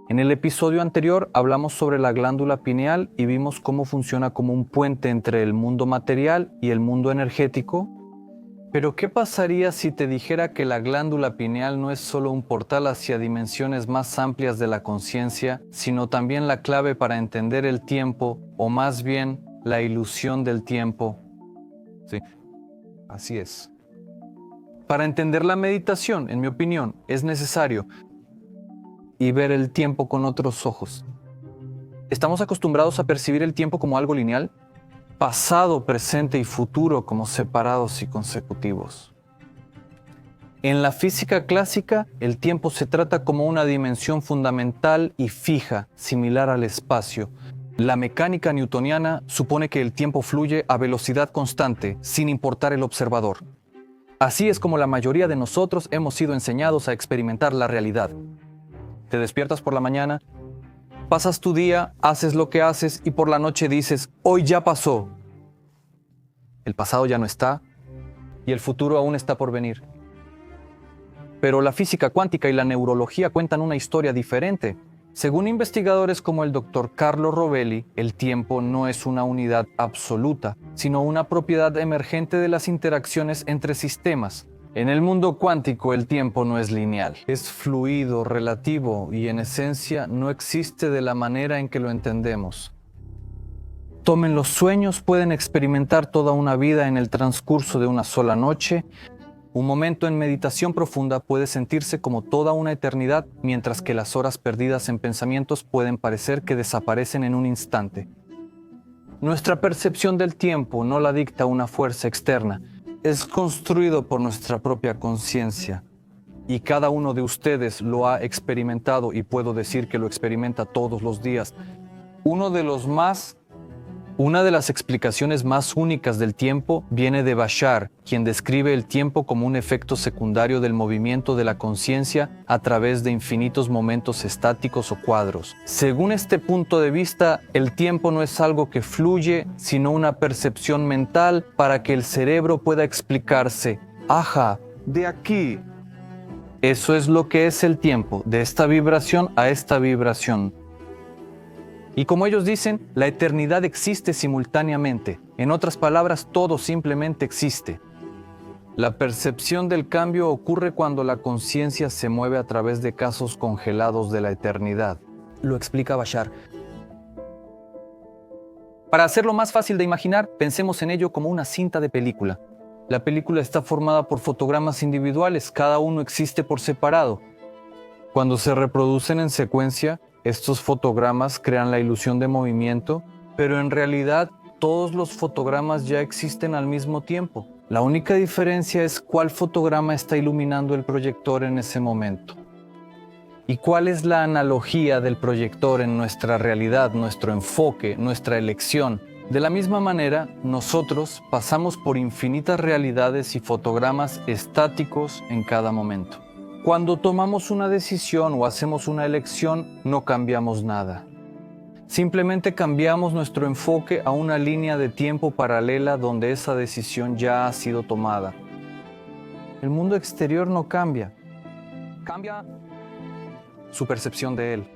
En el episodio anterior hablamos sobre la glándula pineal y vimos cómo funciona como un puente entre el mundo material y el mundo energético. Pero ¿qué pasaría si te dijera que la glándula pineal no es solo un portal hacia dimensiones más amplias de la conciencia, sino también la clave para entender el tiempo, o más bien la ilusión del tiempo? Sí, así es. Para entender la meditación, en mi opinión, es necesario y ver el tiempo con otros ojos. Estamos acostumbrados a percibir el tiempo como algo lineal, pasado, presente y futuro como separados y consecutivos. En la física clásica, el tiempo se trata como una dimensión fundamental y fija, similar al espacio. La mecánica newtoniana supone que el tiempo fluye a velocidad constante, sin importar el observador. Así es como la mayoría de nosotros hemos sido enseñados a experimentar la realidad. Te despiertas por la mañana, pasas tu día, haces lo que haces y por la noche dices, hoy ya pasó. El pasado ya no está y el futuro aún está por venir. Pero la física cuántica y la neurología cuentan una historia diferente. Según investigadores como el Dr. Carlo Rovelli, el tiempo no es una unidad absoluta, sino una propiedad emergente de las interacciones entre sistemas. En el mundo cuántico el tiempo no es lineal, es fluido, relativo y en esencia no existe de la manera en que lo entendemos. Tomen los sueños, pueden experimentar toda una vida en el transcurso de una sola noche. Un momento en meditación profunda puede sentirse como toda una eternidad, mientras que las horas perdidas en pensamientos pueden parecer que desaparecen en un instante. Nuestra percepción del tiempo no la dicta una fuerza externa, es construido por nuestra propia conciencia. Y cada uno de ustedes lo ha experimentado y puedo decir que lo experimenta todos los días. Una de las explicaciones más únicas del tiempo viene de Bashar, quien describe el tiempo como un efecto secundario del movimiento de la conciencia a través de infinitos momentos estáticos o cuadros. Según este punto de vista, el tiempo no es algo que fluye, sino una percepción mental para que el cerebro pueda explicarse. Ajá, de aquí. Eso es lo que es el tiempo, de esta vibración a esta vibración. Y como ellos dicen, la eternidad existe simultáneamente. En otras palabras, todo simplemente existe. La percepción del cambio ocurre cuando la conciencia se mueve a través de casos congelados de la eternidad. Lo explica Bashar. Para hacerlo más fácil de imaginar, pensemos en ello como una cinta de película. La película está formada por fotogramas individuales, cada uno existe por separado. Cuando se reproducen en secuencia, estos fotogramas crean la ilusión de movimiento, pero en realidad todos los fotogramas ya existen al mismo tiempo. La única diferencia es cuál fotograma está iluminando el proyector en ese momento. ¿Y cuál es la analogía del proyector en nuestra realidad, nuestro enfoque, nuestra elección? De la misma manera, nosotros pasamos por infinitas realidades y fotogramas estáticos en cada momento. Cuando tomamos una decisión o hacemos una elección, no cambiamos nada. Simplemente cambiamos nuestro enfoque a una línea de tiempo paralela donde esa decisión ya ha sido tomada. El mundo exterior no cambia. Cambia su percepción de él.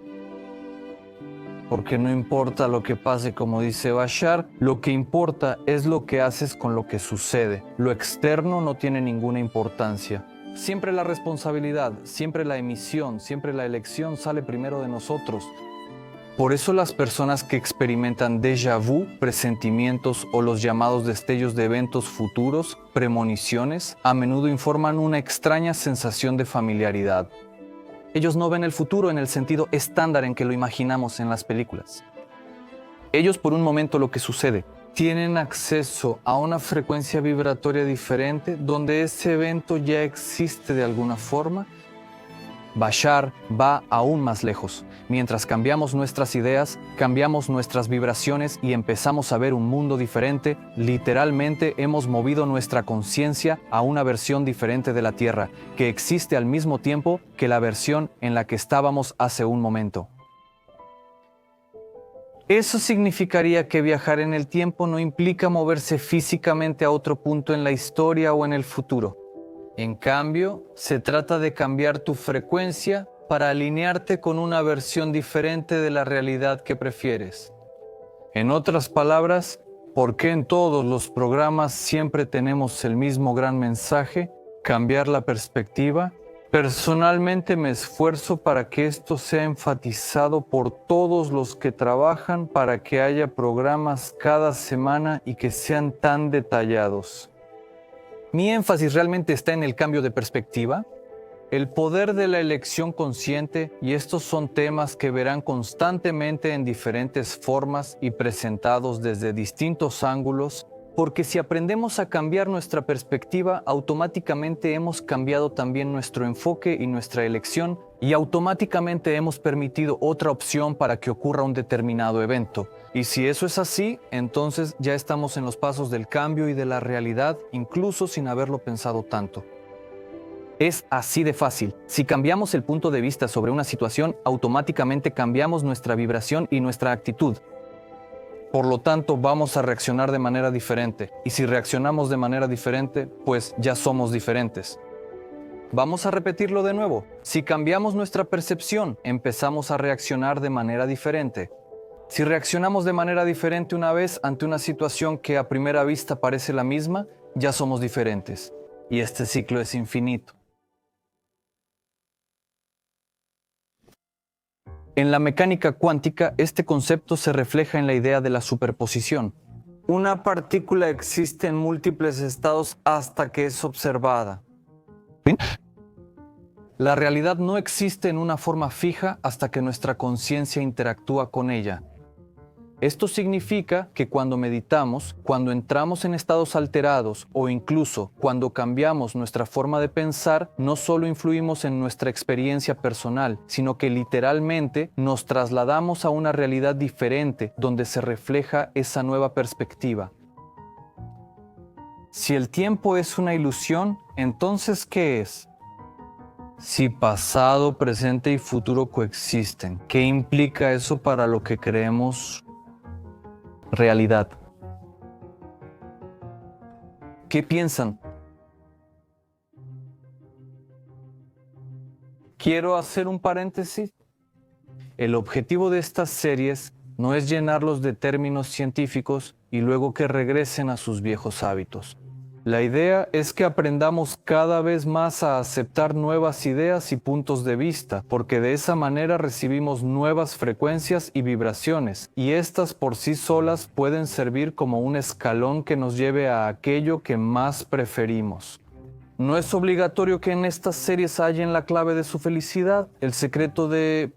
Porque no importa lo que pase, como dice Bashar, lo que importa es lo que haces con lo que sucede. Lo externo no tiene ninguna importancia. Siempre la responsabilidad, siempre la emisión, siempre la elección sale primero de nosotros. Por eso las personas que experimentan déjà vu, presentimientos o los llamados destellos de eventos futuros, premoniciones, a menudo informan una extraña sensación de familiaridad. Ellos no ven el futuro en el sentido estándar en que lo imaginamos en las películas. Ellos por un momento lo que sucede, tienen acceso a una frecuencia vibratoria diferente donde ese evento ya existe de alguna forma. Bashar va aún más lejos. Mientras cambiamos nuestras ideas, cambiamos nuestras vibraciones y empezamos a ver un mundo diferente, literalmente hemos movido nuestra conciencia a una versión diferente de la Tierra, que existe al mismo tiempo que la versión en la que estábamos hace un momento. Eso significaría que viajar en el tiempo no implica moverse físicamente a otro punto en la historia o en el futuro. En cambio, se trata de cambiar tu frecuencia para alinearte con una versión diferente de la realidad que prefieres. En otras palabras, ¿por qué en todos los programas siempre tenemos el mismo gran mensaje? Cambiar la perspectiva. Personalmente me esfuerzo para que esto sea enfatizado por todos los que trabajan para que haya programas cada semana y que sean tan detallados. Mi énfasis realmente está en el cambio de perspectiva, el poder de la elección consciente, y estos son temas que verán constantemente en diferentes formas y presentados desde distintos ángulos, porque si aprendemos a cambiar nuestra perspectiva, automáticamente hemos cambiado también nuestro enfoque y nuestra elección, y automáticamente hemos permitido otra opción para que ocurra un determinado evento. Y si eso es así, entonces ya estamos en los pasos del cambio y de la realidad, incluso sin haberlo pensado tanto. Es así de fácil. Si cambiamos el punto de vista sobre una situación, automáticamente cambiamos nuestra vibración y nuestra actitud. Por lo tanto, vamos a reaccionar de manera diferente. Y si reaccionamos de manera diferente, pues ya somos diferentes. Vamos a repetirlo de nuevo. Si cambiamos nuestra percepción, empezamos a reaccionar de manera diferente. Si reaccionamos de manera diferente una vez ante una situación que a primera vista parece la misma, ya somos diferentes. Y este ciclo es infinito. En la mecánica cuántica, este concepto se refleja en la idea de la superposición. Una partícula existe en múltiples estados hasta que es observada. La realidad no existe en una forma fija hasta que nuestra conciencia interactúa con ella. Esto significa que cuando meditamos, cuando entramos en estados alterados o incluso cuando cambiamos nuestra forma de pensar, no solo influimos en nuestra experiencia personal, sino que literalmente nos trasladamos a una realidad diferente donde se refleja esa nueva perspectiva. Si el tiempo es una ilusión, entonces ¿qué es? Si pasado, presente y futuro coexisten, ¿qué implica eso para lo que creemos realidad? ¿Qué piensan? Quiero hacer un paréntesis. El objetivo de estas series no es llenarlos de términos científicos y luego que regresen a sus viejos hábitos. La idea es que aprendamos cada vez más a aceptar nuevas ideas y puntos de vista, porque de esa manera recibimos nuevas frecuencias y vibraciones, y estas por sí solas pueden servir como un escalón que nos lleve a aquello que más preferimos. No es obligatorio que en estas series hallen la clave de su felicidad, el secreto de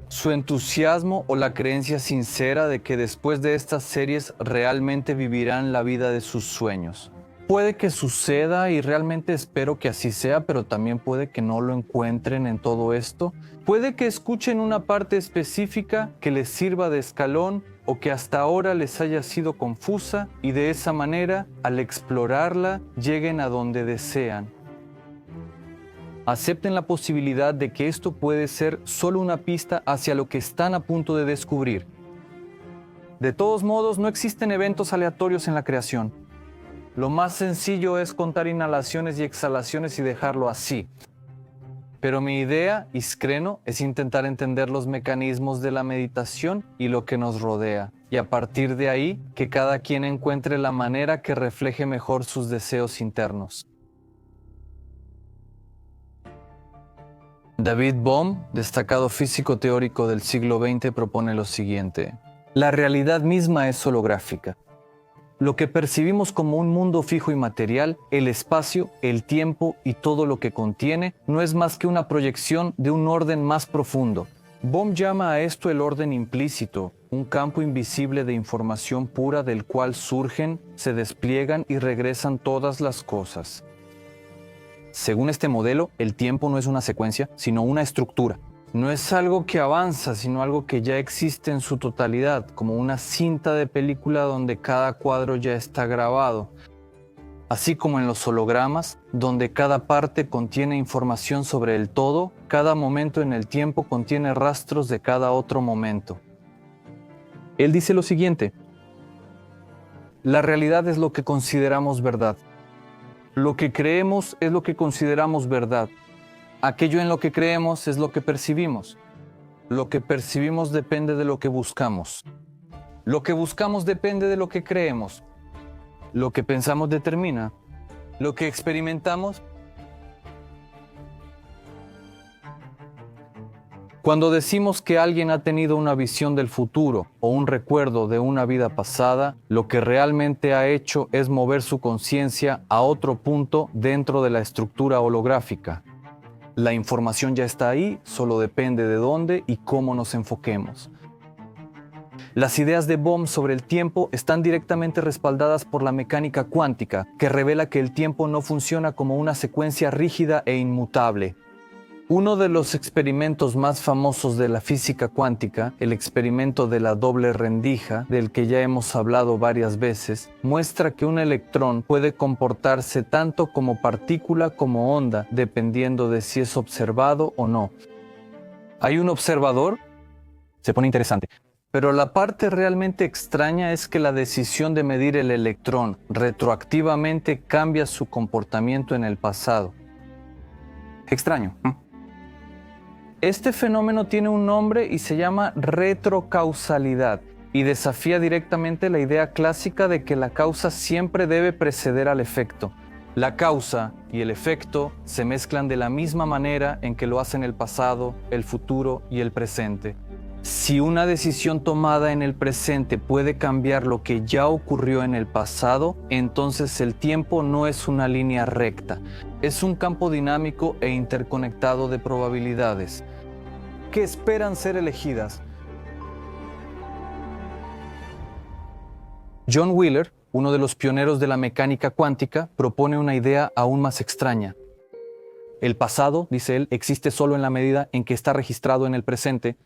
su entusiasmo o la creencia sincera de que después de estas series realmente vivirán la vida de sus sueños. Puede que suceda y realmente espero que así sea, pero también puede que no lo encuentren en todo esto. Puede que escuchen una parte específica que les sirva de escalón o que hasta ahora les haya sido confusa y de esa manera, al explorarla, lleguen a donde desean. Acepten la posibilidad de que esto puede ser solo una pista hacia lo que están a punto de descubrir. De todos modos, no existen eventos aleatorios en la creación. Lo más sencillo es contar inhalaciones y exhalaciones y dejarlo así. Pero mi idea, Iskreno, es intentar entender los mecanismos de la meditación y lo que nos rodea, y a partir de ahí, que cada quien encuentre la manera que refleje mejor sus deseos internos. David Bohm, destacado físico teórico del siglo XX, propone lo siguiente: la realidad misma es holográfica. Lo que percibimos como un mundo fijo y material, el espacio, el tiempo y todo lo que contiene, no es más que una proyección de un orden más profundo. Bohm llama a esto el orden implícito, un campo invisible de información pura del cual surgen, se despliegan y regresan todas las cosas. Según este modelo, el tiempo no es una secuencia, sino una estructura. No es algo que avanza, sino algo que ya existe en su totalidad, como una cinta de película donde cada cuadro ya está grabado. Así como en los hologramas, donde cada parte contiene información sobre el todo, cada momento en el tiempo contiene rastros de cada otro momento. Él dice lo siguiente: la realidad es lo que consideramos verdad. Lo que creemos es lo que consideramos verdad. Aquello en lo que creemos es lo que percibimos. Lo que percibimos depende de lo que buscamos. Lo que buscamos depende de lo que creemos. Lo que pensamos determina. Lo que experimentamos. Cuando decimos que alguien ha tenido una visión del futuro o un recuerdo de una vida pasada, lo que realmente ha hecho es mover su conciencia a otro punto dentro de la estructura holográfica. La información ya está ahí, solo depende de dónde y cómo nos enfoquemos. Las ideas de Bohm sobre el tiempo están directamente respaldadas por la mecánica cuántica, que revela que el tiempo no funciona como una secuencia rígida e inmutable. Uno de los experimentos más famosos de la física cuántica, el experimento de la doble rendija, del que ya hemos hablado varias veces, muestra que un electrón puede comportarse tanto como partícula como onda, dependiendo de si es observado o no. ¿Hay un observador? Se pone interesante. Pero la parte realmente extraña es que la decisión de medir el electrón retroactivamente cambia su comportamiento en el pasado. Extraño. Este fenómeno tiene un nombre y se llama retrocausalidad y desafía directamente la idea clásica de que la causa siempre debe preceder al efecto. La causa y el efecto se mezclan de la misma manera en que lo hacen el pasado, el futuro y el presente. Si una decisión tomada en el presente puede cambiar lo que ya ocurrió en el pasado, entonces el tiempo no es una línea recta, es un campo dinámico e interconectado de probabilidades que esperan ser elegidas. John Wheeler, uno de los pioneros de la mecánica cuántica, propone una idea aún más extraña. El pasado, dice él, existe solo en la medida en que está registrado en el presente.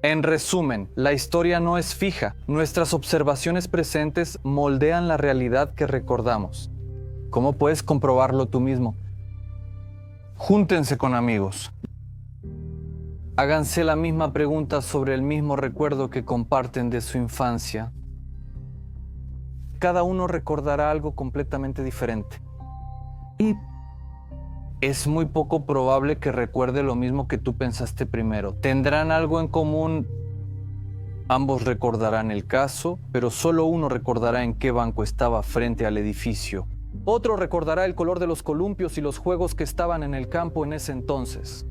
En resumen, la historia no es fija. Nuestras observaciones presentes moldean la realidad que recordamos. ¿Cómo puedes comprobarlo tú mismo? Júntense con amigos. Háganse la misma pregunta sobre el mismo recuerdo que comparten de su infancia. Cada uno recordará algo completamente diferente. Y es muy poco probable que recuerde lo mismo que tú pensaste primero. Tendrán algo en común. Ambos recordarán el caso, pero solo uno recordará en qué banco estaba frente al edificio. Otro recordará el color de los columpios y los juegos que estaban en el campo en ese entonces.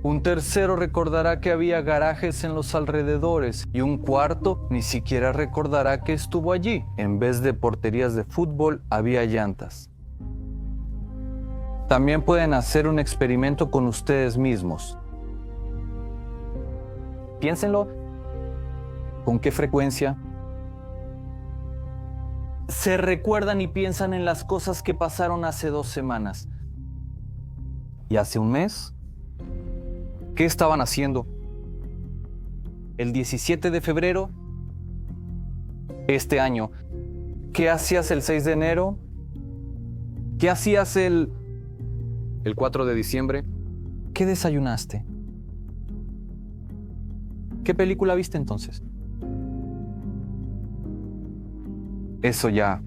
Un tercero recordará que había garajes en los alrededores y un cuarto ni siquiera recordará que estuvo allí. En vez de porterías de fútbol, había llantas. También pueden hacer un experimento con ustedes mismos. Piénsenlo. ¿Con qué frecuencia se recuerdan y piensan en las cosas que pasaron hace 2 semanas? ¿Y hace un mes? ¿Qué estaban haciendo? El 17 de febrero, este año. ¿Qué hacías el 6 de enero? ¿Qué hacías el 4 de diciembre? ¿Qué desayunaste? ¿Qué película viste entonces? Eso ya.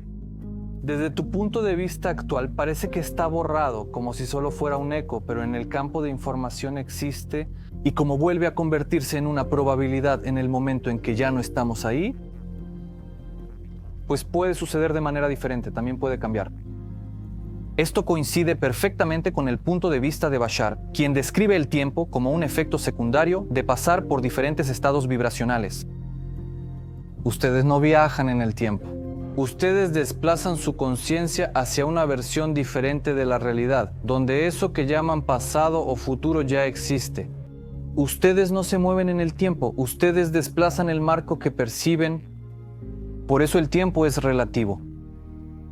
Desde tu punto de vista actual parece que está borrado, como si solo fuera un eco, pero en el campo de información existe y como vuelve a convertirse en una probabilidad en el momento en que ya no estamos ahí, pues puede suceder de manera diferente, también puede cambiar. Esto coincide perfectamente con el punto de vista de Bashar, quien describe el tiempo como un efecto secundario de pasar por diferentes estados vibracionales. Ustedes no viajan en el tiempo. Ustedes desplazan su conciencia hacia una versión diferente de la realidad, donde eso que llaman pasado o futuro ya existe. Ustedes no se mueven en el tiempo, ustedes desplazan el marco que perciben. Por eso el tiempo es relativo.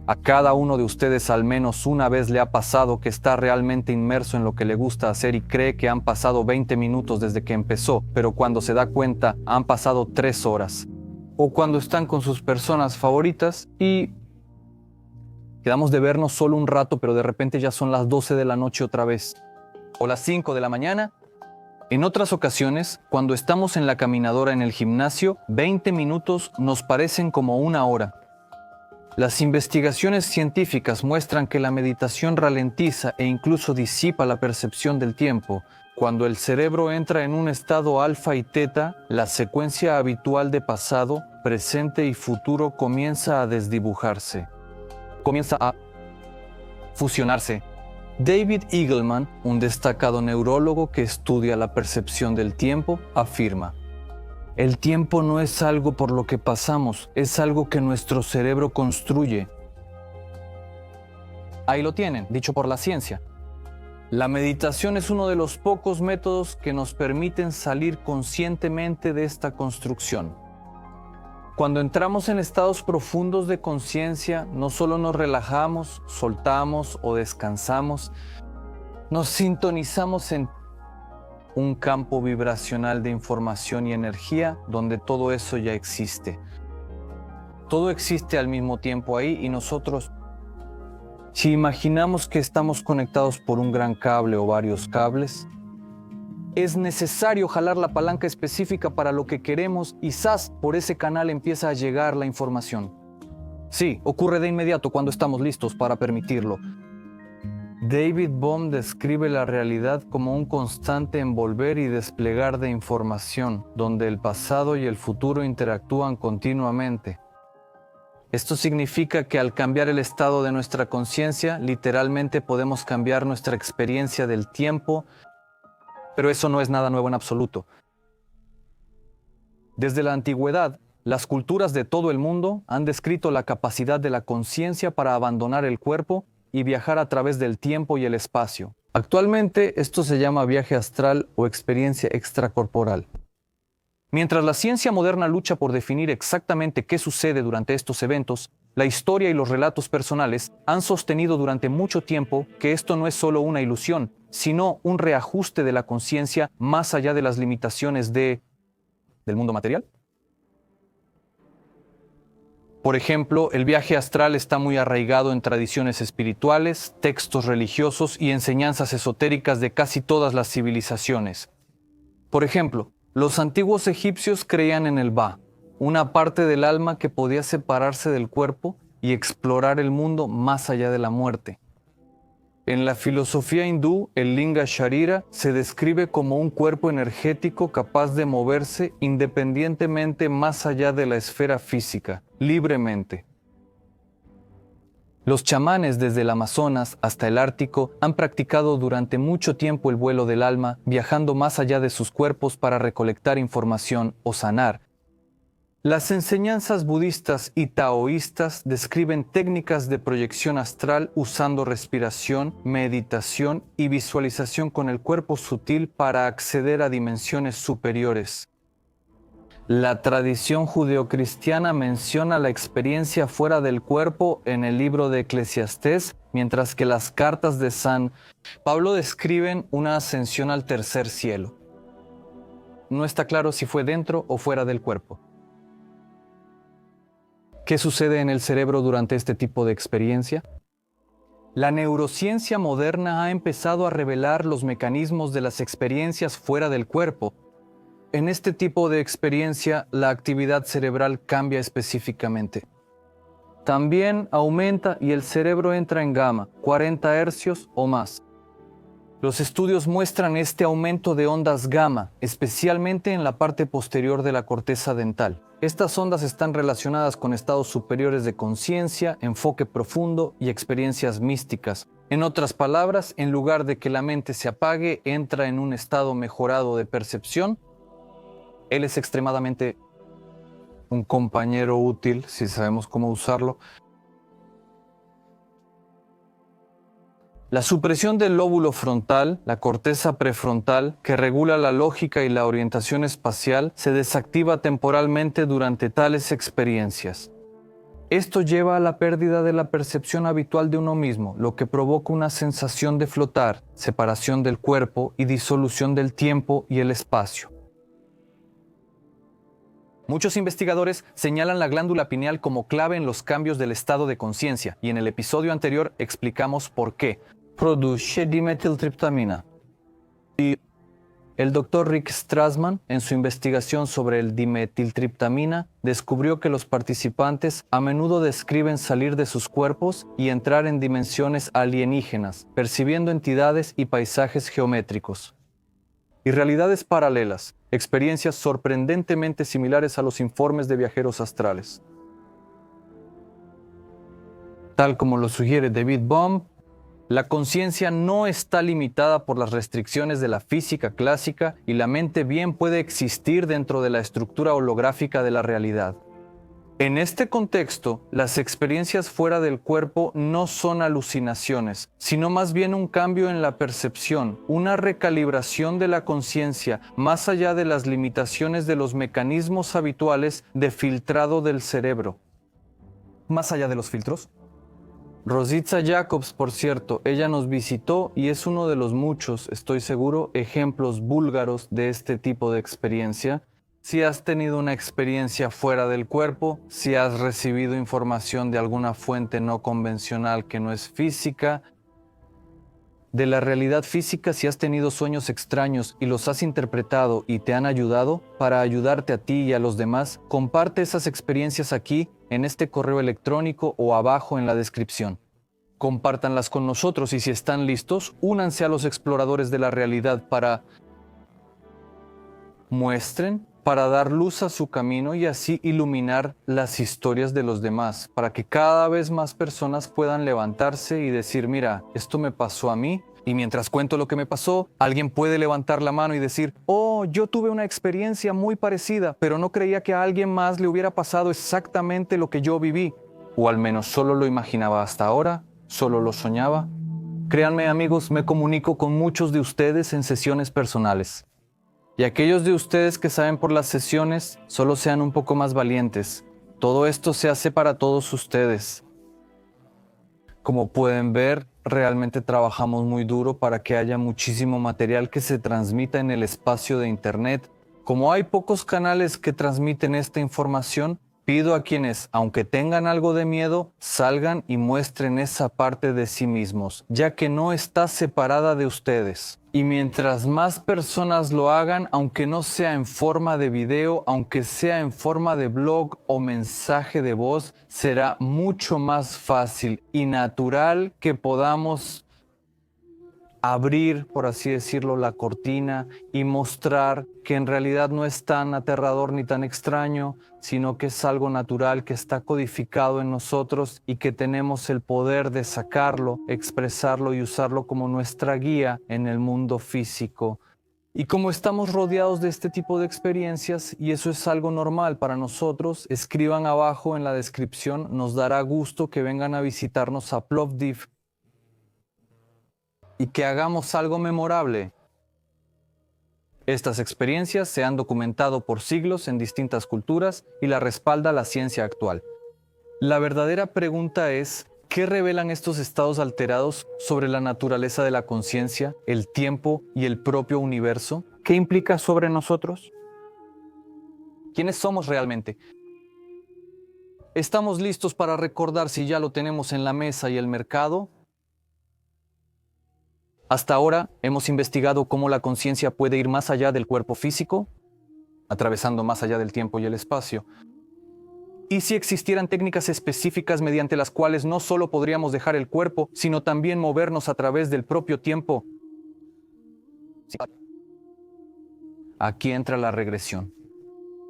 A cada uno de ustedes al menos una vez le ha pasado que está realmente inmerso en lo que le gusta hacer y cree que han pasado 20 minutos desde que empezó, pero cuando se da cuenta han pasado 3 horas. O cuando están con sus personas favoritas y quedamos de vernos solo un rato, pero de repente ya son las 12 de la noche otra vez, o las 5 de la mañana. En otras ocasiones, cuando estamos en la caminadora en el gimnasio, 20 minutos nos parecen como 1 hora. Las investigaciones científicas muestran que la meditación ralentiza e incluso disipa la percepción del tiempo. Cuando el cerebro entra en un estado alfa y teta, la secuencia habitual de pasado, presente y futuro comienza a desdibujarse. Comienza a fusionarse. David Eagleman, un destacado neurólogo que estudia la percepción del tiempo, afirma: el tiempo no es algo por lo que pasamos, es algo que nuestro cerebro construye. Ahí lo tienen, dicho por la ciencia. La meditación es uno de los pocos métodos que nos permiten salir conscientemente de esta construcción. Cuando entramos en estados profundos de conciencia, no solo nos relajamos, soltamos o descansamos, nos sintonizamos en un campo vibracional de información y energía donde todo eso ya existe. Todo existe al mismo tiempo ahí y nosotros, si imaginamos que estamos conectados por un gran cable o varios cables, es necesario jalar la palanca específica para lo que queremos y ¡zas! Por ese canal empieza a llegar la información. Sí, ocurre de inmediato cuando estamos listos para permitirlo. David Bohm describe la realidad como un constante envolver y desplegar de información, donde el pasado y el futuro interactúan continuamente. Esto significa que al cambiar el estado de nuestra conciencia, literalmente podemos cambiar nuestra experiencia del tiempo, pero eso no es nada nuevo en absoluto. Desde la antigüedad, las culturas de todo el mundo han descrito la capacidad de la conciencia para abandonar el cuerpo y viajar a través del tiempo y el espacio. Actualmente esto se llama viaje astral o experiencia extracorporal. Mientras la ciencia moderna lucha por definir exactamente qué sucede durante estos eventos, la historia y los relatos personales han sostenido durante mucho tiempo que esto no es solo una ilusión, sino un reajuste de la conciencia más allá de las limitaciones del mundo material. Por ejemplo, el viaje astral está muy arraigado en tradiciones espirituales, textos religiosos y enseñanzas esotéricas de casi todas las civilizaciones. Por ejemplo, los antiguos egipcios creían en el Ba, una parte del alma que podía separarse del cuerpo y explorar el mundo más allá de la muerte. En la filosofía hindú, el Linga Sharira se describe como un cuerpo energético capaz de moverse independientemente más allá de la esfera física, libremente. Los chamanes desde el Amazonas hasta el Ártico han practicado durante mucho tiempo el vuelo del alma, viajando más allá de sus cuerpos para recolectar información o sanar. Las enseñanzas budistas y taoístas describen técnicas de proyección astral usando respiración, meditación y visualización con el cuerpo sutil para acceder a dimensiones superiores. La tradición judeocristiana menciona la experiencia fuera del cuerpo en el libro de Eclesiastés, mientras que las cartas de San Pablo describen una ascensión al tercer cielo. No está claro si fue dentro o fuera del cuerpo. ¿Qué sucede en el cerebro durante este tipo de experiencia? La neurociencia moderna ha empezado a revelar los mecanismos de las experiencias fuera del cuerpo. En este tipo de experiencia, la actividad cerebral cambia específicamente. También aumenta y el cerebro entra en gamma, 40 hercios o más. Los estudios muestran este aumento de ondas gamma, especialmente en la parte posterior de la corteza dental. Estas ondas están relacionadas con estados superiores de conciencia, enfoque profundo y experiencias místicas. En otras palabras, en lugar de que la mente se apague, entra en un estado mejorado de percepción. Él es extremadamente un compañero útil, si sabemos cómo usarlo. La supresión del lóbulo frontal, la corteza prefrontal, que regula la lógica y la orientación espacial, se desactiva temporalmente durante tales experiencias. Esto lleva a la pérdida de la percepción habitual de uno mismo, lo que provoca una sensación de flotar, separación del cuerpo y disolución del tiempo y el espacio. Muchos investigadores señalan la glándula pineal como clave en los cambios del estado de conciencia, y en el episodio anterior explicamos por qué. Produce dimetiltriptamina. Y El doctor Rick Strassman, en su investigación sobre el dimetiltriptamina, descubrió que los participantes a menudo describen salir de sus cuerpos y entrar en dimensiones alienígenas, percibiendo entidades y paisajes geométricos. Y realidades paralelas, experiencias sorprendentemente similares a los informes de viajeros astrales. Tal como lo sugiere David Bohm, la conciencia no está limitada por las restricciones de la física clásica y la mente bien puede existir dentro de la estructura holográfica de la realidad. En este contexto, las experiencias fuera del cuerpo no son alucinaciones, sino más bien un cambio en la percepción, una recalibración de la conciencia más allá de las limitaciones de los mecanismos habituales de filtrado del cerebro. ¿Más allá de los filtros? Rosita Jacobs, por cierto, ella nos visitó y es uno de los muchos, estoy seguro, ejemplos búlgaros de este tipo de experiencia. Si has tenido una experiencia fuera del cuerpo, si has recibido información de alguna fuente no convencional que no es física, de la realidad física, si has tenido sueños extraños y los has interpretado y te han ayudado para ayudarte a ti y a los demás, comparte esas experiencias aquí, en este correo electrónico o abajo en la descripción. Compártanlas con nosotros y si están listos, únanse a los exploradores de la realidad muestren, para dar luz a su camino y así iluminar las historias de los demás, para que cada vez más personas puedan levantarse y decir, mira, esto me pasó a mí, y mientras cuento lo que me pasó, alguien puede levantar la mano y decir, oh, yo tuve una experiencia muy parecida, pero no creía que a alguien más le hubiera pasado exactamente lo que yo viví, o al menos solo lo imaginaba hasta ahora, solo lo soñaba. Créanme, amigos, me comunico con muchos de ustedes en sesiones personales. Y aquellos de ustedes que saben por las sesiones, solo sean un poco más valientes. Todo esto se hace para todos ustedes. Como pueden ver, realmente trabajamos muy duro para que haya muchísimo material que se transmita en el espacio de Internet. Como hay pocos canales que transmiten esta información, pido a quienes, aunque tengan algo de miedo, salgan y muestren esa parte de sí mismos, ya que no está separada de ustedes. Y mientras más personas lo hagan, aunque no sea en forma de video, aunque sea en forma de blog o mensaje de voz, será mucho más fácil y natural que podamos abrir, por así decirlo, la cortina y mostrar que en realidad no es tan aterrador ni tan extraño, sino que es algo natural que está codificado en nosotros y que tenemos el poder de sacarlo, expresarlo y usarlo como nuestra guía en el mundo físico. Y como estamos rodeados de este tipo de experiencias, y eso es algo normal para nosotros, escriban abajo en la descripción, nos dará gusto que vengan a visitarnos a Plovdiv y que hagamos algo memorable. Estas experiencias se han documentado por siglos en distintas culturas y la respalda la ciencia actual. La verdadera pregunta es, ¿qué revelan estos estados alterados sobre la naturaleza de la conciencia, el tiempo y el propio universo? ¿Qué implica sobre nosotros? ¿Quiénes somos realmente? ¿Estamos listos para recordar si ya lo tenemos en la mesa y el mercado? Hasta ahora hemos investigado cómo la conciencia puede ir más allá del cuerpo físico, atravesando más allá del tiempo y el espacio. ¿Y si existieran técnicas específicas mediante las cuales no solo podríamos dejar el cuerpo, sino también movernos a través del propio tiempo? Aquí entra la regresión.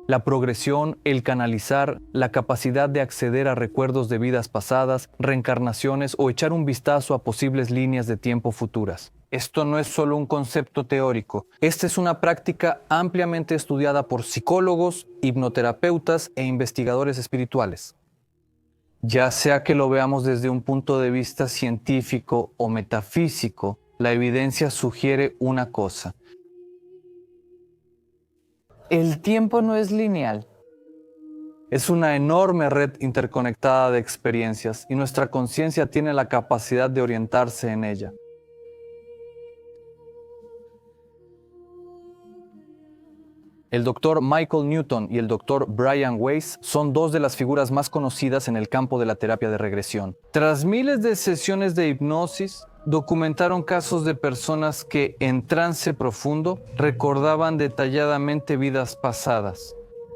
La progresión, el canalizar, la capacidad de acceder a recuerdos de vidas pasadas, reencarnaciones o echar un vistazo a posibles líneas de tiempo futuras. Esto no es solo un concepto teórico. Esta es una práctica ampliamente estudiada por psicólogos, hipnoterapeutas e investigadores espirituales. Ya sea que lo veamos desde un punto de vista científico o metafísico, la evidencia sugiere una cosa. El tiempo no es lineal. Es una enorme red interconectada de experiencias y nuestra conciencia tiene la capacidad de orientarse en ella. El Dr. Michael Newton y el Dr. Brian Weiss son dos de las figuras más conocidas en el campo de la terapia de regresión. Tras miles de sesiones de hipnosis, documentaron casos de personas que en trance profundo recordaban detalladamente vidas pasadas.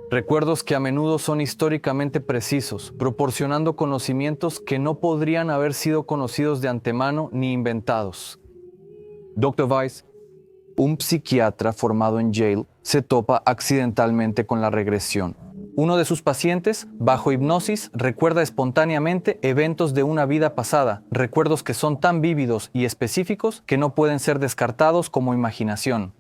Recuerdos que a menudo son históricamente precisos, proporcionando conocimientos que no podrían haber sido conocidos de antemano ni inventados. Dr. Weiss, un psiquiatra formado en Yale, se topa accidentalmente con la regresión. Uno de sus pacientes, bajo hipnosis, recuerda espontáneamente eventos de una vida pasada, recuerdos que son tan vívidos y específicos que no pueden ser descartados como imaginación.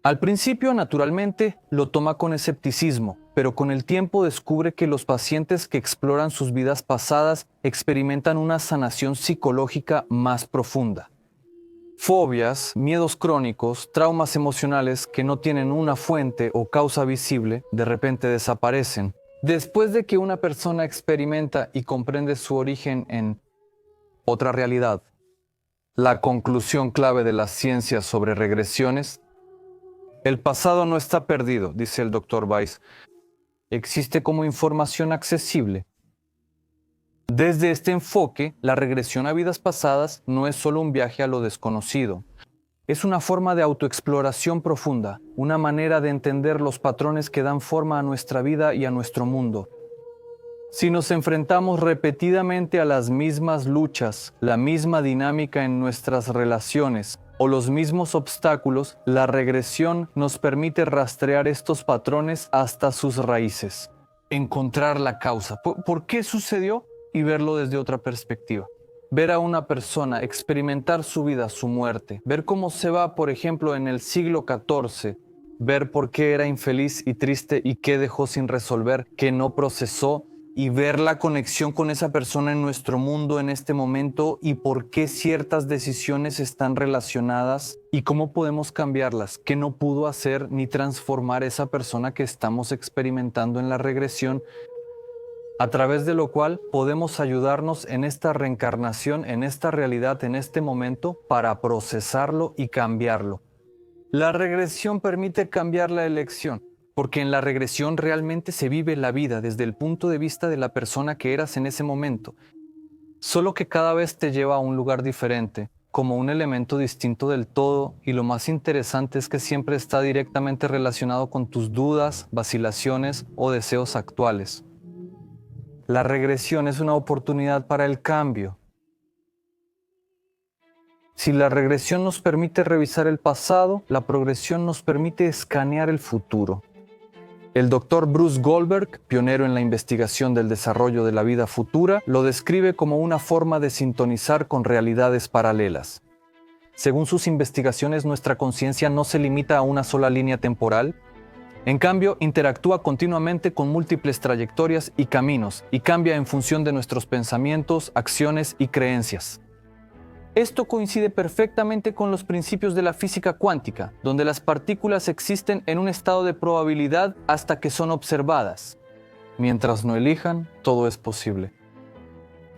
Al principio, naturalmente, lo toma con escepticismo, pero con el tiempo descubre que los pacientes que exploran sus vidas pasadas experimentan una sanación psicológica más profunda. Fobias, miedos crónicos, traumas emocionales que no tienen una fuente o causa visible, de repente desaparecen. Después de que una persona experimenta y comprende su origen en otra realidad, la conclusión clave de las ciencias sobre regresiones: el pasado no está perdido, dice el Dr. Weiss. Existe como información accesible. Desde este enfoque, la regresión a vidas pasadas no es solo un viaje a lo desconocido. Es una forma de autoexploración profunda, una manera de entender los patrones que dan forma a nuestra vida y a nuestro mundo. Si nos enfrentamos repetidamente a las mismas luchas, la misma dinámica en nuestras relaciones o los mismos obstáculos, la regresión nos permite rastrear estos patrones hasta sus raíces. Encontrar la causa. ¿Por qué sucedió? Y verlo desde otra perspectiva. Ver a una persona experimentar su vida, su muerte, ver cómo se va, por ejemplo, en el siglo XIV, ver por qué era infeliz y triste y qué dejó sin resolver, qué no procesó, y ver la conexión con esa persona en nuestro mundo en este momento y por qué ciertas decisiones están relacionadas y cómo podemos cambiarlas, qué no pudo hacer ni transformar esa persona que estamos experimentando en la regresión, a través de lo cual podemos ayudarnos en esta reencarnación, en esta realidad, en este momento, para procesarlo y cambiarlo. La regresión permite cambiar la elección, porque en la regresión realmente se vive la vida desde el punto de vista de la persona que eras en ese momento, solo que cada vez te lleva a un lugar diferente, como un elemento distinto del todo, y lo más interesante es que siempre está directamente relacionado con tus dudas, vacilaciones o deseos actuales. La regresión es una oportunidad para el cambio. Si la regresión nos permite revisar el pasado, la progresión nos permite escanear el futuro. El Dr. Bruce Goldberg, pionero en la investigación del desarrollo de la vida futura, lo describe como una forma de sintonizar con realidades paralelas. Según sus investigaciones, nuestra conciencia no se limita a una sola línea temporal. En cambio, interactúa continuamente con múltiples trayectorias y caminos y cambia en función de nuestros pensamientos, acciones y creencias. Esto coincide perfectamente con los principios de la física cuántica, donde las partículas existen en un estado de probabilidad hasta que son observadas. Mientras no elijan, todo es posible.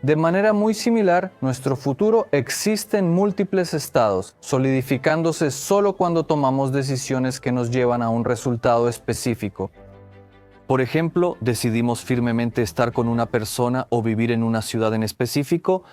De manera muy similar, nuestro futuro existe en múltiples estados, solidificándose solo cuando tomamos decisiones que nos llevan a un resultado específico. Por ejemplo, decidimos firmemente estar con una persona o vivir en una ciudad en específico,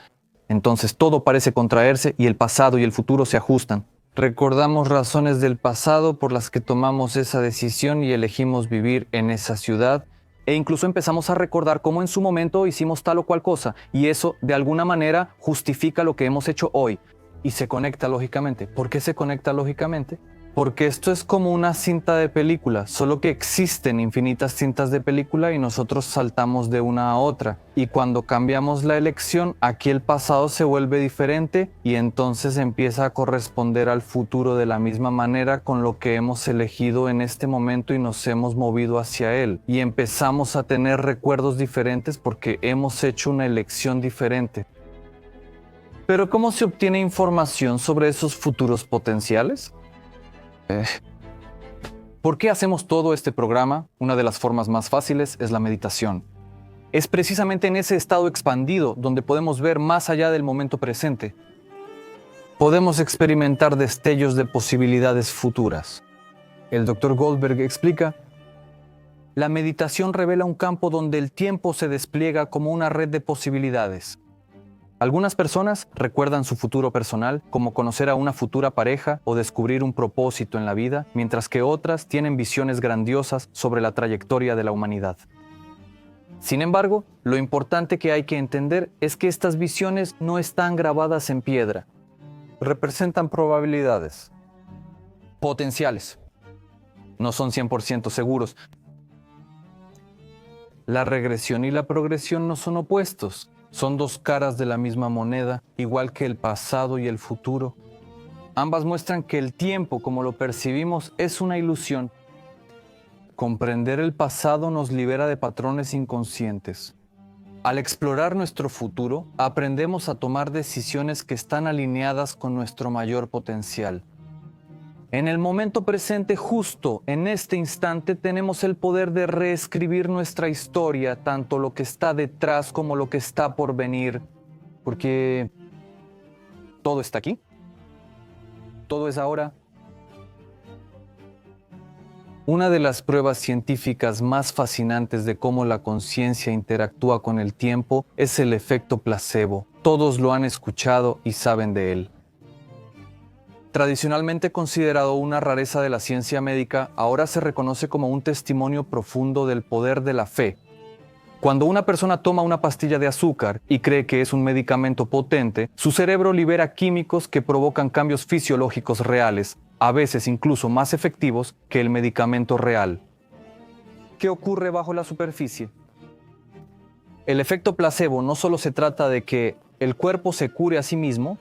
entonces todo parece contraerse y el pasado y el futuro se ajustan. Recordamos razones del pasado por las que tomamos esa decisión y elegimos vivir en esa ciudad, e incluso empezamos a recordar cómo en su momento hicimos tal o cual cosa, y eso de alguna manera justifica lo que hemos hecho hoy, y se conecta lógicamente. ¿Por qué se conecta lógicamente? Porque esto es como una cinta de película, solo que existen infinitas cintas de película y nosotros saltamos de una a otra. Y cuando cambiamos la elección, aquí el pasado se vuelve diferente y entonces empieza a corresponder al futuro de la misma manera con lo que hemos elegido en este momento y nos hemos movido hacia él. Y empezamos a tener recuerdos diferentes porque hemos hecho una elección diferente. Pero ¿cómo se obtiene información sobre esos futuros potenciales? ¿Por qué hacemos todo este programa? Una de las formas más fáciles es la meditación. Es precisamente en ese estado expandido donde podemos ver más allá del momento presente. Podemos experimentar destellos de posibilidades futuras. El Dr. Goldberg explica: la meditación revela un campo donde el tiempo se despliega como una red de posibilidades. Algunas personas recuerdan su futuro personal, como conocer a una futura pareja o descubrir un propósito en la vida, mientras que otras tienen visiones grandiosas sobre la trayectoria de la humanidad. Sin embargo, lo importante que hay que entender es que estas visiones no están grabadas en piedra. Representan probabilidades, potenciales. No son 100% seguros. La regresión y la progresión no son opuestos. Son dos caras de la misma moneda, igual que el pasado y el futuro. Ambas muestran que el tiempo, como lo percibimos, es una ilusión. Comprender el pasado nos libera de patrones inconscientes. Al explorar nuestro futuro, aprendemos a tomar decisiones que están alineadas con nuestro mayor potencial. En el momento presente, justo en este instante, tenemos el poder de reescribir nuestra historia, tanto lo que está detrás como lo que está por venir, porque todo está aquí, todo es ahora. Una de las pruebas científicas más fascinantes de cómo la conciencia interactúa con el tiempo es el efecto placebo. Todos lo han escuchado y saben de él. Tradicionalmente considerado una rareza de la ciencia médica, ahora se reconoce como un testimonio profundo del poder de la fe. Cuando una persona toma una pastilla de azúcar y cree que es un medicamento potente, su cerebro libera químicos que provocan cambios fisiológicos reales, a veces incluso más efectivos que el medicamento real. ¿Qué ocurre bajo la superficie? El efecto placebo no solo se trata de que el cuerpo se cure a sí mismo.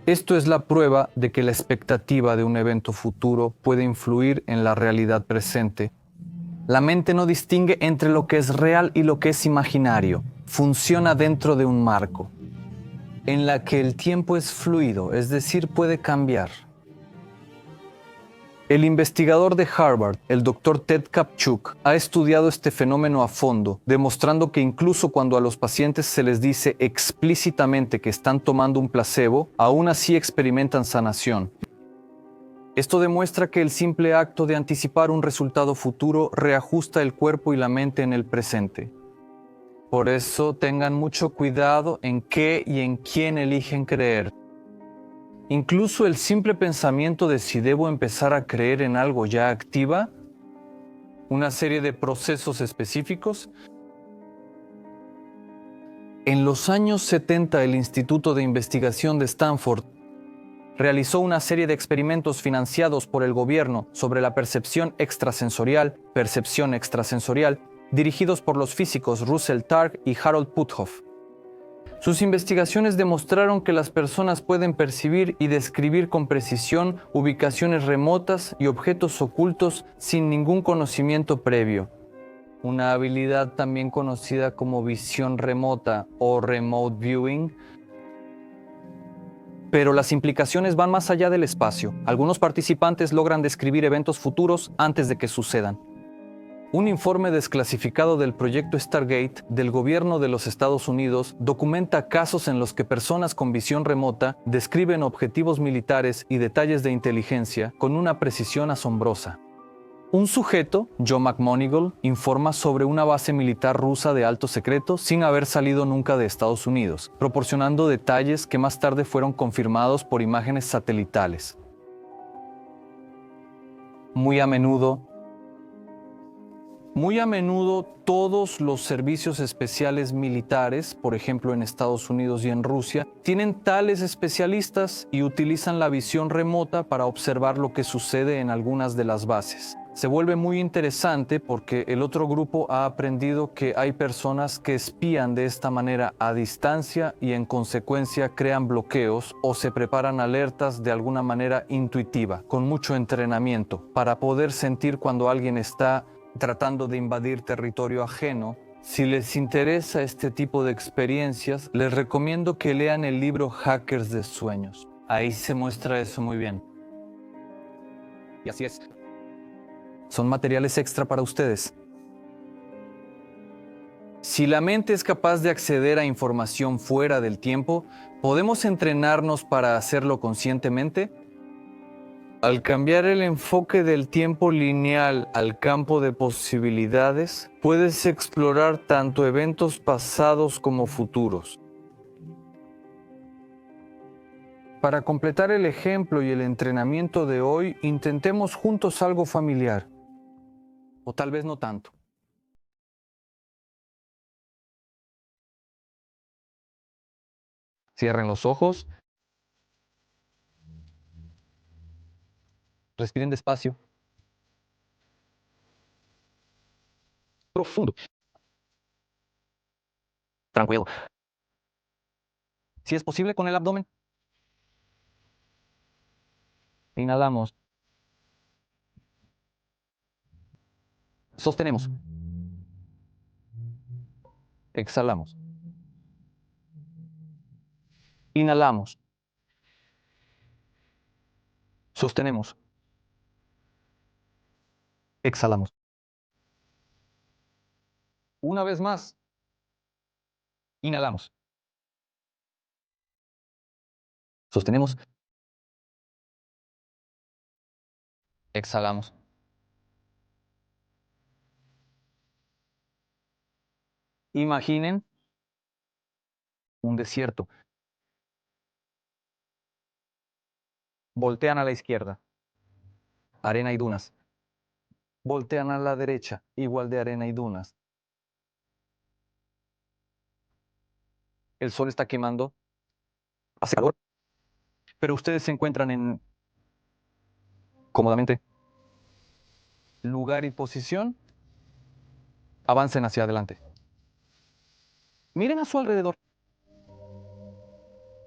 Esto es la prueba de que la expectativa de un evento futuro puede influir en la realidad presente. La mente no distingue entre lo que es real y lo que es imaginario. Funciona dentro de un marco, en la que el tiempo es fluido, es decir, puede cambiar. El investigador de Harvard, el Dr. Ted Kaptchuk, ha estudiado este fenómeno a fondo, demostrando que incluso cuando a los pacientes se les dice explícitamente que están tomando un placebo, aún así experimentan sanación. Esto demuestra que el simple acto de anticipar un resultado futuro reajusta el cuerpo y la mente en el presente. Por eso tengan mucho cuidado en qué y en quién eligen creer. Incluso el simple pensamiento de si debo empezar a creer en algo ya activa una serie de procesos específicos. En los años 70, el Instituto de Investigación de Stanford realizó una serie de experimentos financiados por el gobierno sobre la percepción extrasensorial, dirigidos por los físicos Russell Targ y Harold Puthoff. Sus investigaciones demostraron que las personas pueden percibir y describir con precisión ubicaciones remotas y objetos ocultos sin ningún conocimiento previo. Una habilidad también conocida como visión remota o remote viewing. Pero las implicaciones van más allá del espacio. Algunos participantes logran describir eventos futuros antes de que sucedan. Un informe desclasificado del proyecto Stargate del gobierno de los Estados Unidos documenta casos en los que personas con visión remota describen objetivos militares y detalles de inteligencia con una precisión asombrosa. Un sujeto, Joe McMonigal, informa sobre una base militar rusa de alto secreto sin haber salido nunca de Estados Unidos, proporcionando detalles que más tarde fueron confirmados por imágenes satelitales. Muy a menudo, todos los servicios especiales militares, por ejemplo en Estados Unidos y en Rusia, tienen tales especialistas y utilizan la visión remota para observar lo que sucede en algunas de las bases. Se vuelve muy interesante porque el otro grupo ha aprendido que hay personas que espían de esta manera a distancia y en consecuencia crean bloqueos o se preparan alertas de alguna manera intuitiva, con mucho entrenamiento, para poder sentir cuando alguien está tratando de invadir territorio ajeno. Si les interesa este tipo de experiencias, les recomiendo que lean el libro Hackers de Sueños. Ahí se muestra eso muy bien. Y así es. Son materiales extra para ustedes. Si la mente es capaz de acceder a información fuera del tiempo, ¿podemos entrenarnos para hacerlo conscientemente? Al cambiar el enfoque del tiempo lineal al campo de posibilidades, puedes explorar tanto eventos pasados como futuros. Para completar el ejemplo y el entrenamiento de hoy, intentemos juntos algo familiar. O tal vez no tanto. Cierren los ojos. Respiren despacio. Profundo. Tranquilo. Si es posible con el abdomen. Inhalamos. Sostenemos. Exhalamos. Inhalamos. Sostenemos. Exhalamos. Una vez más. Inhalamos. Sostenemos. Exhalamos. Imaginen un desierto. Voltean a la izquierda. Arena y dunas. Voltean a la derecha. Igual de arena y dunas. El sol está quemando. Hace calor. Pero ustedes se encuentran en cómodamente. Lugar y posición. Avancen hacia adelante. Miren a su alrededor.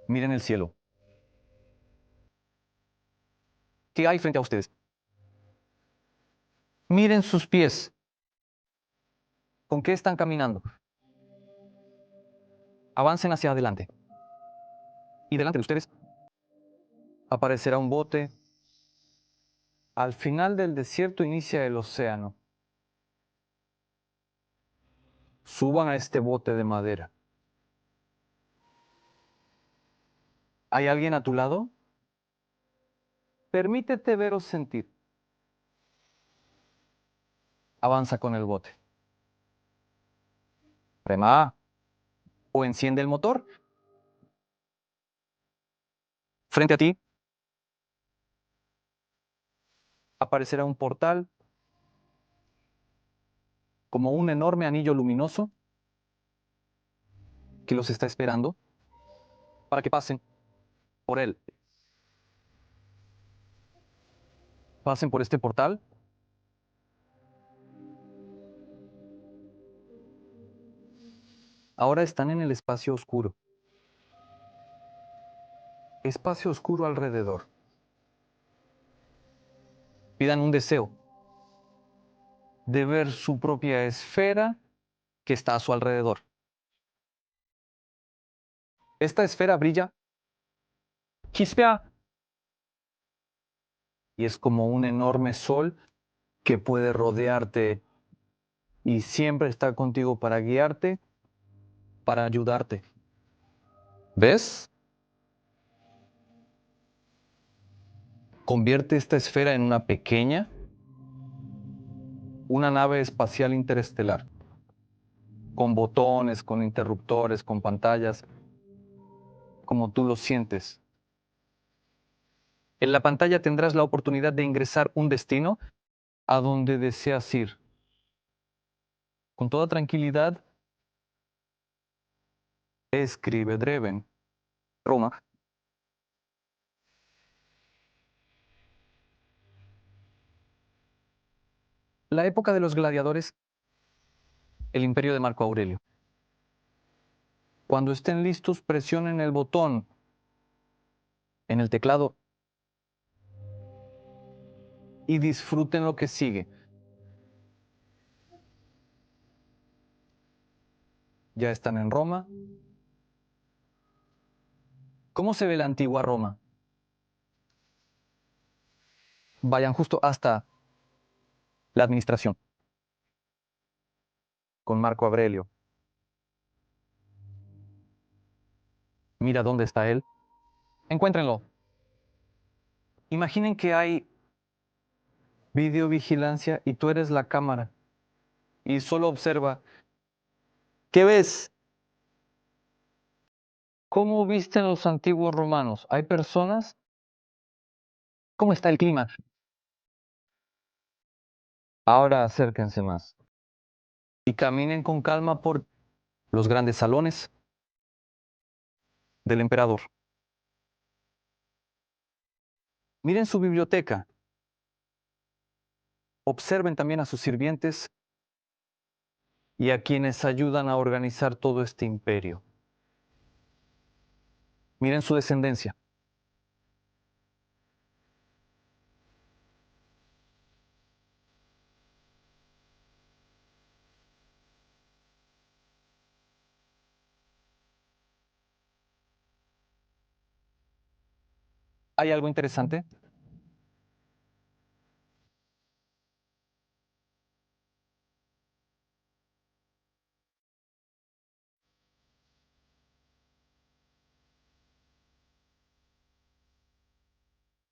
Miren el cielo. ¿Qué hay frente a ustedes? Miren sus pies. ¿Con qué están caminando? Avancen hacia adelante. Y delante de ustedes aparecerá un bote. Al final del desierto inicia el océano. Suban a este bote de madera. ¿Hay alguien a tu lado? Permítete ver o sentir. Avanza con el bote. Rema o enciende el motor. Frente a ti aparecerá un portal como un enorme anillo luminoso que los está esperando para que pasen por él. Pasen por este portal. Ahora están en el espacio oscuro. Espacio oscuro alrededor. Pidan un deseo de ver su propia esfera que está a su alrededor. Esta esfera brilla, chispea, y es como un enorme sol que puede rodearte y siempre está contigo para guiarte, para ayudarte. ¿Ves? Convierte esta esfera en una nave espacial interestelar, con botones, con interruptores, con pantallas, como tú lo sientes. En la pantalla tendrás la oportunidad de ingresar un destino a donde deseas ir. Con toda tranquilidad, escribe Dreven, Roma. La época de los gladiadores, el imperio de Marco Aurelio. Cuando estén listos, presionen el botón en el teclado y disfruten lo que sigue. Ya están en Roma. ¿Cómo se ve la antigua Roma? Vayan justo hasta la administración, con Marco Aurelio. Mira dónde está él. Encuéntrenlo. Imaginen que hay videovigilancia y tú eres la cámara. Y solo observa. ¿Qué ves? ¿Cómo visten los antiguos romanos? ¿Hay personas? ¿Cómo está el clima? Ahora acérquense más y caminen con calma por los grandes salones del emperador. Miren su biblioteca. Observen también a sus sirvientes y a quienes ayudan a organizar todo este imperio. Miren su descendencia. ¿Hay algo interesante?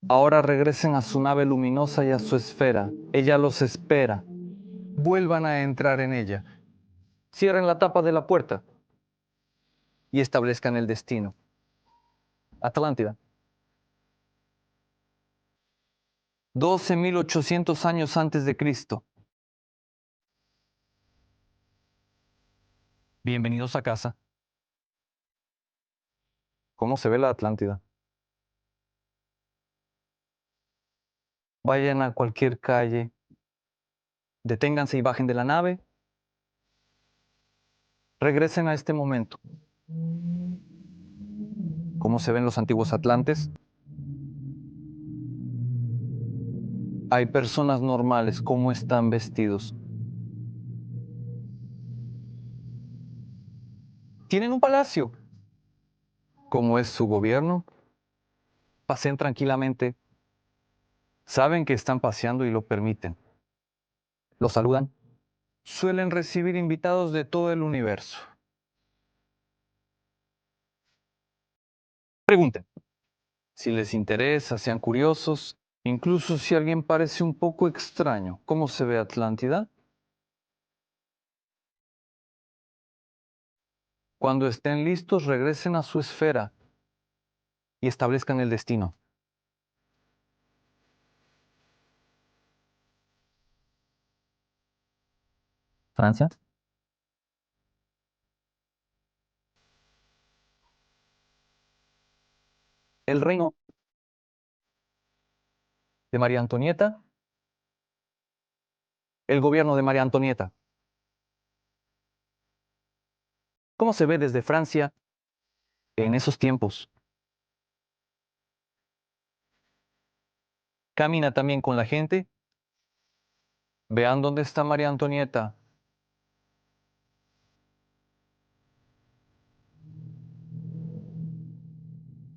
Ahora regresen a su nave luminosa y a su esfera. Ella los espera. Vuelvan a entrar en ella. Cierren la tapa de la puerta y establezcan el destino. Atlántida. 12.800 años antes de Cristo. Bienvenidos a casa. ¿Cómo se ve la Atlántida? Vayan a cualquier calle, deténganse y bajen de la nave. Regresen a este momento. ¿Cómo se ven los antiguos atlantes? Hay personas normales, ¿cómo están vestidos? Tienen un palacio. ¿Cómo es su gobierno? Pasean tranquilamente. Saben que están paseando y lo permiten. Los saludan. Suelen recibir invitados de todo el universo. Pregunten. Si les interesa, sean curiosos, incluso si alguien parece un poco extraño. ¿Cómo se ve Atlántida? Cuando estén listos, regresen a su esfera y establezcan el destino. Francia. El reino de María Antonieta. El gobierno de María Antonieta. ¿Cómo se ve desde Francia en esos tiempos? Camina también con la gente. Vean dónde está María Antonieta.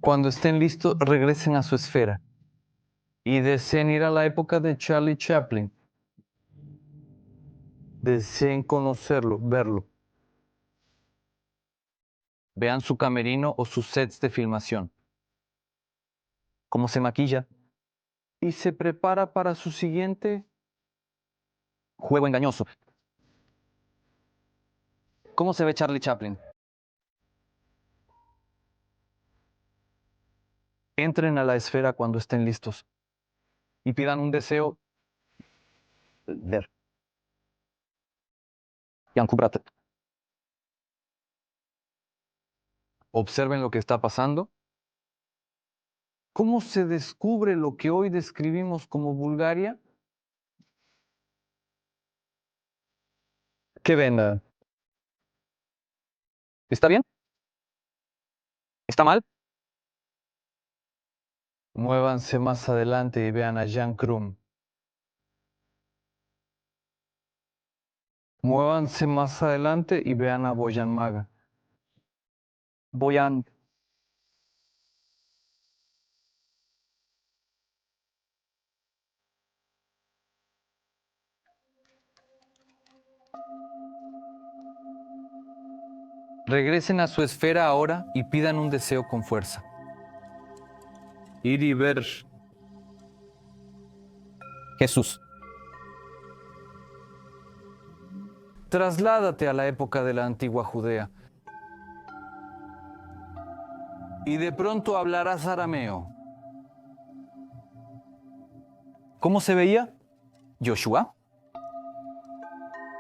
Cuando estén listos, regresen a su esfera y deseen ir a la época de Charlie Chaplin. Deseen conocerlo, verlo. Vean su camerino o sus sets de filmación. Cómo se maquilla y se prepara para su siguiente juego engañoso. ¿Cómo se ve Charlie Chaplin? Entren a la esfera cuando estén listos y pidan un deseo. Ver. Jan Kubrat. Observen lo que está pasando. ¿Cómo se descubre lo que hoy describimos como Bulgaria? ¿Qué ven? ¿Está bien? ¿Está mal? Muévanse más adelante y vean a Jan Krum. Muévanse más adelante y vean a Boyan Maga. Boyan. Regresen a su esfera ahora y pidan un deseo con fuerza. Ir y ver Jesús. Trasládate a la época de la antigua Judea. y de pronto hablarás arameo. ¿Cómo se veía Joshua?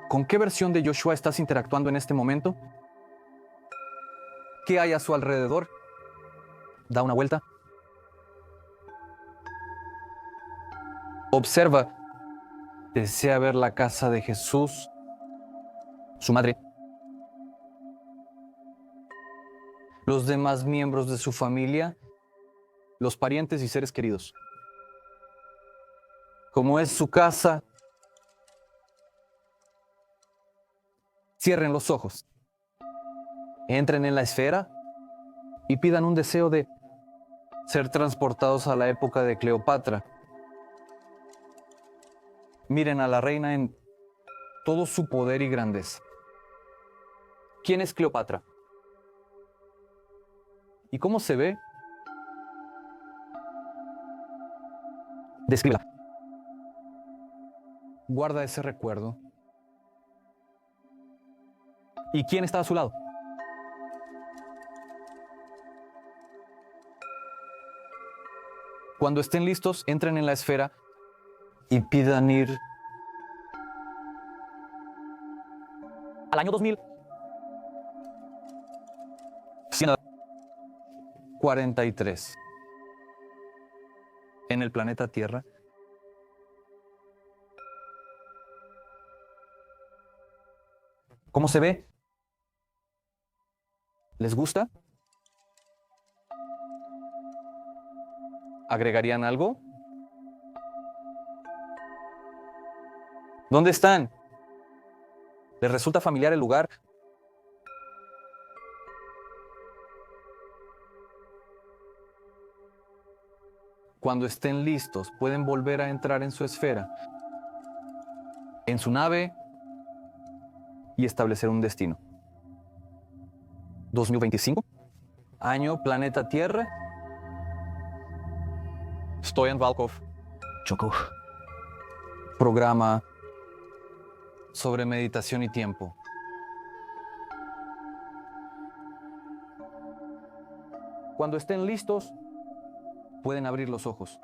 ¿Con qué versión de Joshua estás interactuando en este momento? ¿Qué hay a su alrededor? Da una vuelta. Observa. Desea ver la casa de Jesús, su madre, los demás miembros de su familia, los parientes y seres queridos. Como es su casa, cierren los ojos, entren en la esfera y pidan un deseo de ser transportados a la época de Cleopatra. Miren a la reina en todo su poder y grandeza. ¿Quién es Cleopatra? ¿Y cómo se ve? Descríbela. Guarda ese recuerdo. ¿Y quién está a su lado? Cuando estén listos, entren en la esfera y pidan ir al año 2143 en el planeta Tierra. ¿Cómo se ve? ¿Les gusta? ¿Agregarían algo? ¿Dónde están? ¿Les resulta familiar el lugar? Cuando estén listos, pueden volver a entrar en su esfera, en su nave y establecer un destino. 2025, año planeta Tierra. Stoyan Valkov. Chocó. Programa sobre meditación y tiempo. Cuando estén listos, pueden abrir los ojos.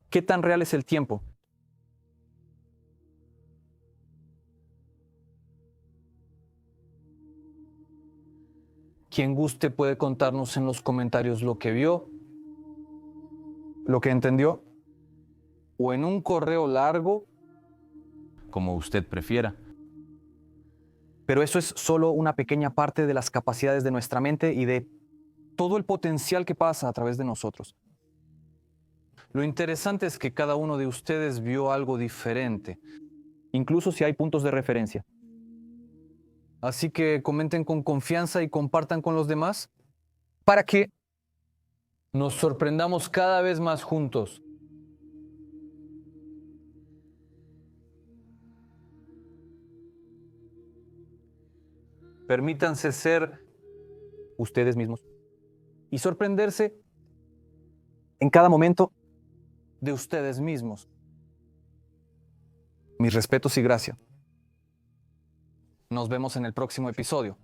¿Qué tan real es el tiempo? Quien guste puede contarnos en los comentarios lo que vio, lo que entendió, o en un correo largo, como usted prefiera. Pero eso es solo una pequeña parte de las capacidades de nuestra mente y de todo el potencial que pasa a través de nosotros. Lo interesante es que cada uno de ustedes vio algo diferente, incluso si hay puntos de referencia. Así que comenten con confianza y compartan con los demás para que nos sorprendamos cada vez más juntos. Permítanse ser ustedes mismos y sorprenderse en cada momento de ustedes mismos. Mis respetos y gracias. Nos vemos en el próximo episodio.